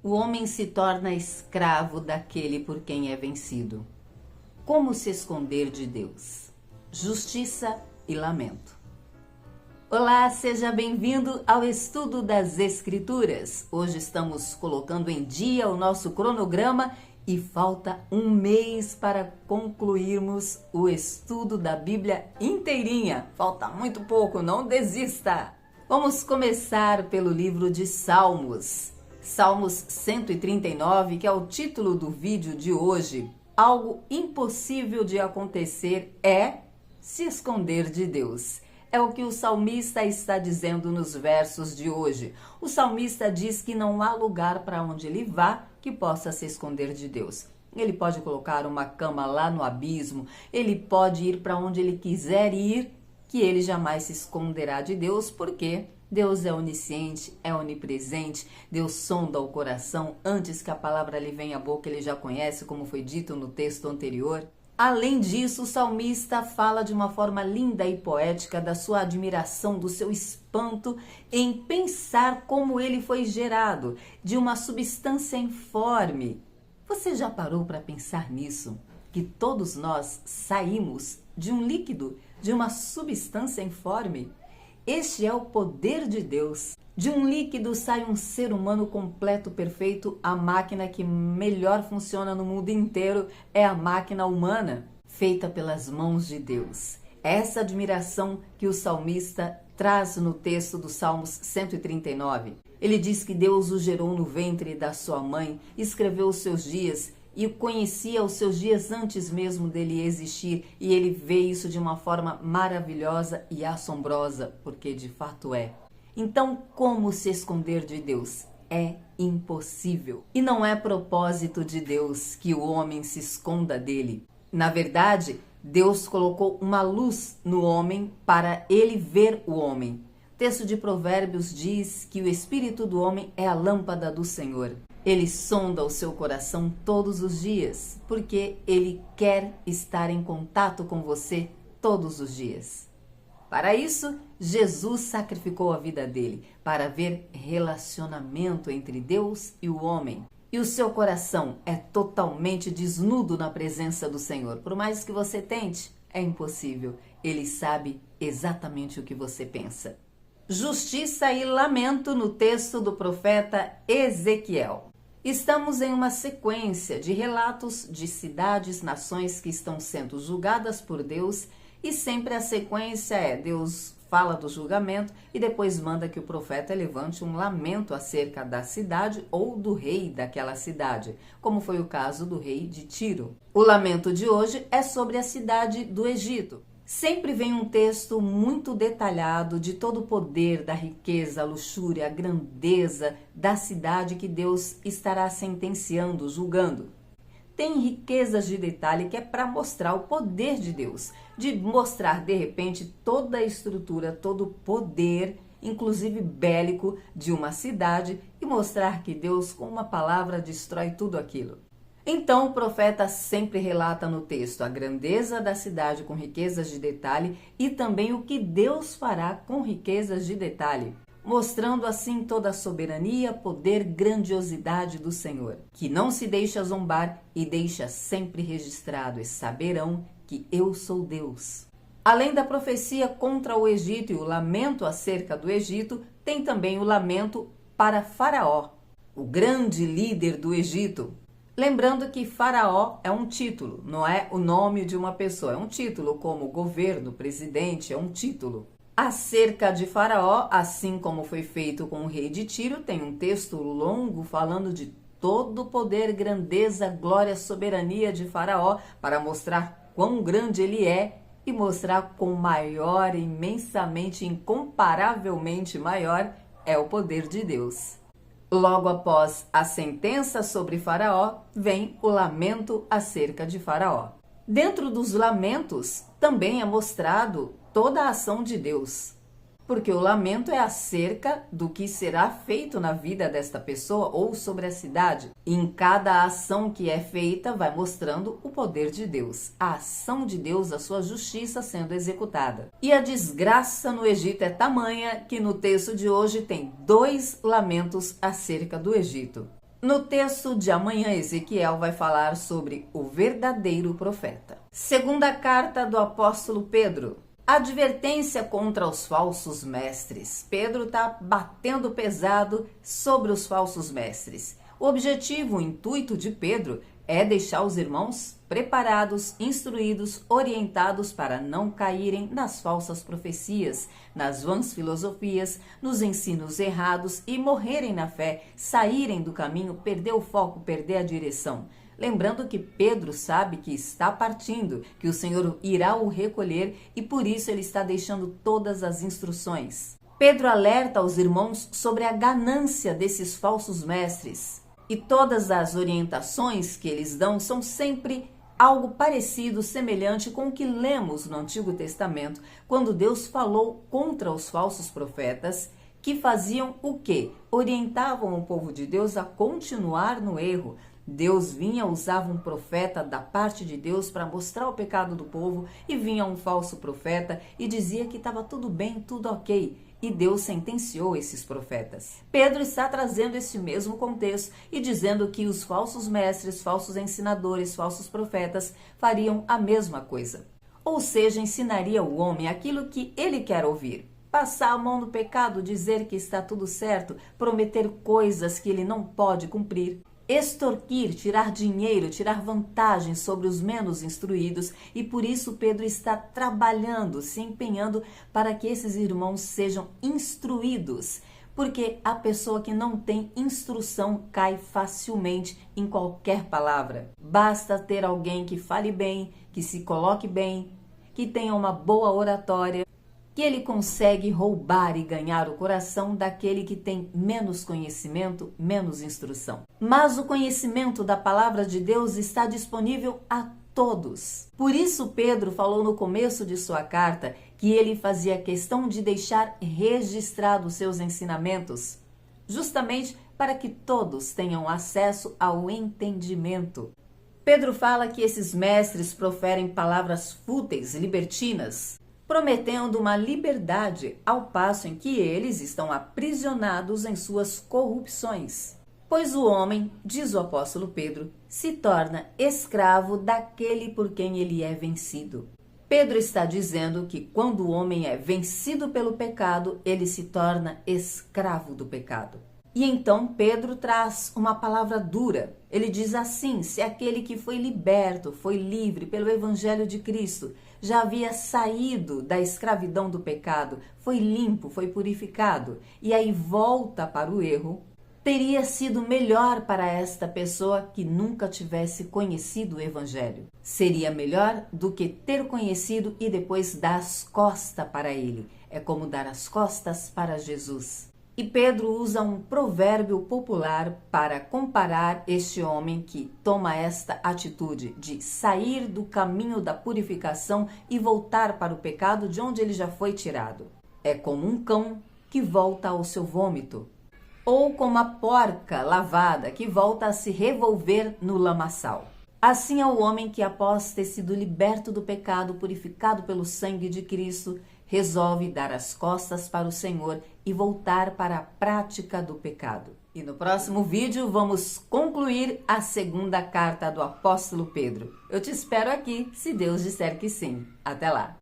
O homem se torna escravo daquele por quem é vencido. Como se esconder de Deus? Justiça e lamento. Olá, seja bem-vindo ao estudo das Escrituras. Hoje estamos colocando em dia o nosso cronograma e falta um mês para concluirmos o estudo da Bíblia inteirinha. Falta muito pouco, não desista! Vamos começar pelo livro de Salmos. Salmos 139, que é o título do vídeo de hoje. Algo impossível de acontecer é se esconder de Deus. É o que o salmista está dizendo nos versos de hoje. O salmista diz que não há lugar para onde ele vá que possa se esconder de Deus. Ele pode colocar uma cama lá no abismo, ele pode ir para onde ele quiser ir, que ele jamais se esconderá de Deus, porque Deus é onisciente, é onipresente, Deus sonda o coração, antes que a palavra lhe venha à boca, ele já conhece, como foi dito no texto anterior. Além disso, o salmista fala de uma forma linda e poética da sua admiração, do seu espanto em pensar como ele foi gerado, de uma substância informe. Você já parou para pensar nisso? Que todos nós saímos de um líquido, de uma substância informe? Este é o poder de Deus. De um líquido sai um ser humano completo, perfeito. A máquina que melhor funciona no mundo inteiro é a máquina humana, feita pelas mãos de Deus. Essa admiração que o salmista traz no texto do Salmos 139. Ele diz que Deus o gerou no ventre da sua mãe, escreveu os seus dias e conhecia os seus dias antes mesmo dele existir, e ele vê isso de uma forma maravilhosa e assombrosa, porque de fato é. Então, como se esconder de Deus? É impossível. E não é propósito de Deus que o homem se esconda dele. Na verdade, Deus colocou uma luz no homem para ele ver o homem. O texto de Provérbios diz que o espírito do homem é a lâmpada do Senhor. Ele sonda o seu coração todos os dias, porque ele quer estar em contato com você todos os dias. Para isso, Jesus sacrificou a vida dele, para haver relacionamento entre Deus e o homem. E o seu coração é totalmente desnudo na presença do Senhor. Por mais que você tente, é impossível. Ele sabe exatamente o que você pensa. Justiça e lamento no texto do profeta Ezequiel. Estamos em uma sequência de relatos de cidades, nações que estão sendo julgadas por Deus, e sempre a sequência é: Deus fala do julgamento e depois manda que o profeta levante um lamento acerca da cidade ou do rei daquela cidade, como foi o caso do rei de Tiro. O lamento de hoje é sobre a cidade do Egito. Sempre vem um texto muito detalhado de todo o poder, da riqueza, a luxúria, a grandeza da cidade que Deus estará sentenciando, julgando. Tem riquezas de detalhe que é para mostrar o poder de Deus, de mostrar de repente toda a estrutura, todo o poder, inclusive bélico, de uma cidade, e mostrar que Deus com uma palavra destrói tudo aquilo. Então o profeta sempre relata no texto a grandeza da cidade com riquezas de detalhe e também o que Deus fará com riquezas de detalhe, mostrando assim toda a soberania, poder, grandiosidade do Senhor, que não se deixa zombar e deixa sempre registrado, e saberão que eu sou Deus. Além da profecia contra o Egito e o lamento acerca do Egito, tem também o lamento para Faraó, o grande líder do Egito. Lembrando que Faraó é um título, não é o nome de uma pessoa, é um título, como governo, presidente, é um título. Acerca de Faraó, assim como foi feito com o rei de Tiro, tem um texto longo falando de todo o poder, grandeza, glória, soberania de Faraó, para mostrar quão grande ele é e mostrar quão maior, imensamente, incomparavelmente maior é o poder de Deus. Logo após a sentença sobre Faraó, vem o lamento acerca de Faraó. Dentro dos lamentos, também é mostrado toda a ação de Deus. Porque o lamento é acerca do que será feito na vida desta pessoa ou sobre a cidade. E em cada ação que é feita, vai mostrando o poder de Deus, a ação de Deus, a sua justiça sendo executada. E a desgraça no Egito é tamanha que no texto de hoje tem 2 lamentos acerca do Egito. No texto de amanhã, Ezequiel vai falar sobre o verdadeiro profeta. Segunda carta do apóstolo Pedro. Advertência contra os falsos mestres. Pedro está batendo pesado sobre os falsos mestres. O objetivo, o intuito de Pedro é deixar os irmãos preparados, instruídos, orientados para não caírem nas falsas profecias, nas vãs filosofias, nos ensinos errados e morrerem na fé, saírem do caminho, perder o foco, perder a direção. Lembrando que Pedro sabe que está partindo, que o Senhor irá o recolher e por isso ele está deixando todas as instruções. Pedro alerta os irmãos sobre a ganância desses falsos mestres. E todas as orientações que eles dão são sempre algo parecido, semelhante com o que lemos no Antigo Testamento, quando Deus falou contra os falsos profetas, que faziam o quê? Orientavam o povo de Deus a continuar no erro. Deus vinha, usava um profeta da parte de Deus para mostrar o pecado do povo, e vinha um falso profeta e dizia que estava tudo bem, tudo ok. E Deus sentenciou esses profetas. Pedro está trazendo esse mesmo contexto e dizendo que os falsos mestres, falsos ensinadores, falsos profetas fariam a mesma coisa. Ou seja, ensinaria o homem aquilo que ele quer ouvir. Passar a mão no pecado, dizer que está tudo certo, prometer coisas que ele não pode cumprir. Extorquir, tirar dinheiro, tirar vantagem sobre os menos instruídos, e por isso Pedro está trabalhando, se empenhando para que esses irmãos sejam instruídos, porque a pessoa que não tem instrução cai facilmente em qualquer palavra. Basta ter alguém que fale bem, que se coloque bem, que tenha uma boa oratória, que ele consegue roubar e ganhar o coração daquele que tem menos conhecimento, menos instrução. Mas o conhecimento da palavra de Deus está disponível a todos. Por isso Pedro falou no começo de sua carta que ele fazia questão de deixar registrados seus ensinamentos, justamente para que todos tenham acesso ao entendimento. Pedro fala que esses mestres proferem palavras fúteis, libertinas, prometendo uma liberdade, ao passo em que eles estão aprisionados em suas corrupções. Pois o homem, diz o apóstolo Pedro, se torna escravo daquele por quem ele é vencido. Pedro está dizendo que quando o homem é vencido pelo pecado, ele se torna escravo do pecado. E então Pedro traz uma palavra dura. Ele diz assim: se aquele que foi liberto, foi livre pelo evangelho de Cristo, já havia saído da escravidão do pecado, foi limpo, foi purificado, e aí volta para o erro, teria sido melhor para esta pessoa que nunca tivesse conhecido o evangelho. Seria melhor do que ter conhecido e depois dar as costas para ele. É como dar as costas para Jesus. E Pedro usa um provérbio popular para comparar este homem que toma esta atitude de sair do caminho da purificação e voltar para o pecado de onde ele já foi tirado. É como um cão que volta ao seu vômito, ou como a porca lavada que volta a se revolver no lamaçal. Assim é o homem que, após ter sido liberto do pecado, purificado pelo sangue de Cristo, resolve dar as costas para o Senhor e voltar para a prática do pecado. E no próximo vídeo vamos concluir a segunda carta do apóstolo Pedro. Eu te espero aqui, se Deus disser que sim. Até lá!